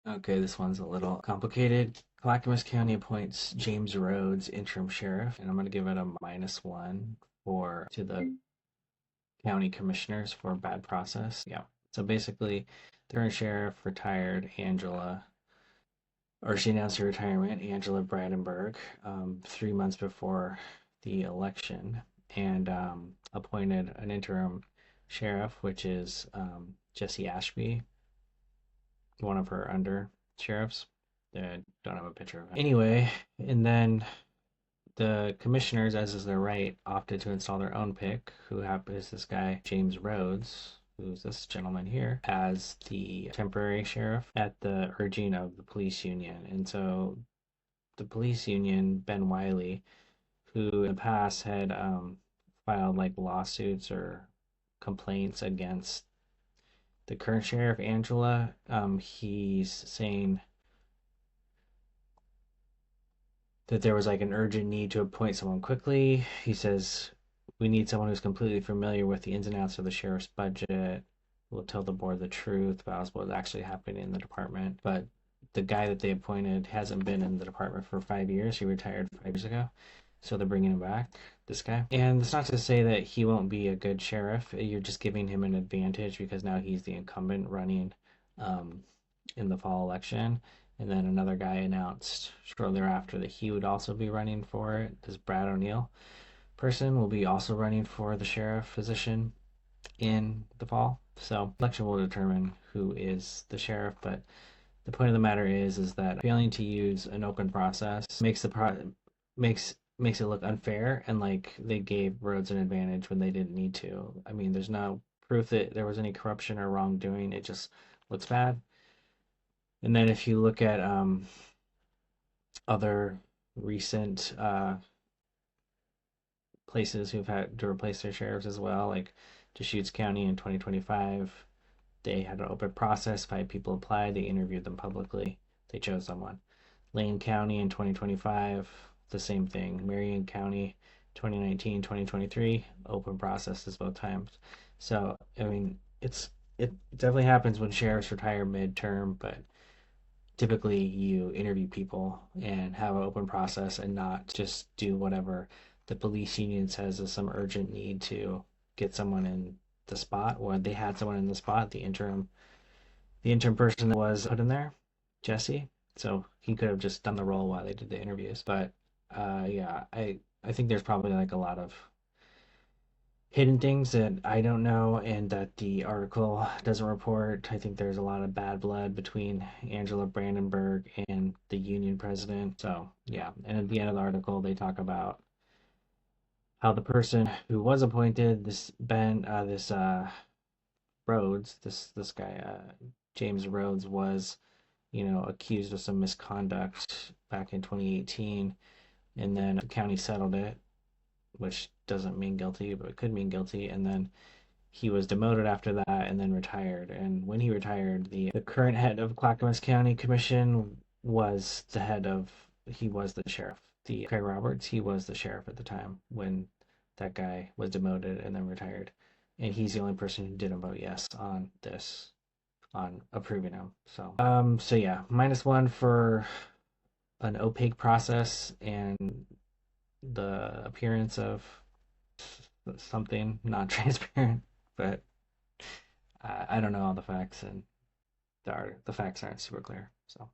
Okay, this one's a little complicated. Clackamas County appoints James Rhodes interim sheriff, and I'm going to give it a -1 for to the county commissioners for bad process. Yeah. So basically, the current sheriff retired, Angela, or she announced her retirement, Angela Brandenburg, 3 months before the election, and appointed an interim sheriff, which is Jesse Ashby, one of her under sheriffs. I don't have a picture of him. Anyway, and then the commissioners, as is their right, opted to install their own pick, who is this guy, James Rhodes, who's this gentleman here, as the temporary sheriff at the urging of the police union. And so the police union, Ben Wiley, who in the past had filed like lawsuits or complaints against the current sheriff, Angela, he's saying that there was like an urgent need to appoint someone quickly. He says, we need someone who's completely familiar with the ins and outs of the sheriff's budget, will tell the board the truth about what's actually happening in the department. But the guy that they appointed hasn't been in the department for 5 years. He retired 5 years ago. So they're bringing him back, this guy. And it's not to say that he won't be a good sheriff. You're just giving him an advantage because now he's the incumbent running um, in the fall election. And then another guy announced shortly thereafter that he would also be running for it. This Brad O'Neill person will be also running for the sheriff position in the fall. So election will determine who is the sheriff, but the point of the matter is that failing to use an open process makes it look unfair and like they gave Rhodes an advantage when they didn't need to. I mean, there's no proof that there was any corruption or wrongdoing. It just looks bad. And then if you look at other recent places who've had to replace their sheriffs as well, like Deschutes County in 2025, they had an open process. 5 people applied. They interviewed them publicly. They chose someone. Lane County in 2025, the same thing. Marion County 2019, 2023, open processes both times. So, I mean, it definitely happens when sheriffs retire midterm, but typically you interview people and have an open process and not just do whatever the police union says is some urgent need to get someone in the spot. When they had someone in the spot, the interim person that was put in there, Jesse. So he could have just done the role while they did the interviews. But yeah, I think there's probably like a lot of hidden things that I don't know and that the article doesn't report. I think there's a lot of bad blood between Angela Brandenburg and the union president. So yeah, and at the end of the article, they talk about how the person who was appointed, this Rhodes, this guy, James Rhodes, was accused of some misconduct back in 2018, and then the county settled it, which doesn't mean guilty, but it could mean guilty, and then he was demoted after that and then retired. And when he retired, the current head of Clackamas County Commission was the head of, he was the sheriff. The Craig Roberts, he was the sheriff at the time when that guy was demoted and then retired. And he's the only person who didn't vote yes on this, on approving him. So yeah, -1 for an opaque process and the appearance of something not transparent, but I don't know all the facts, and the facts aren't super clear. So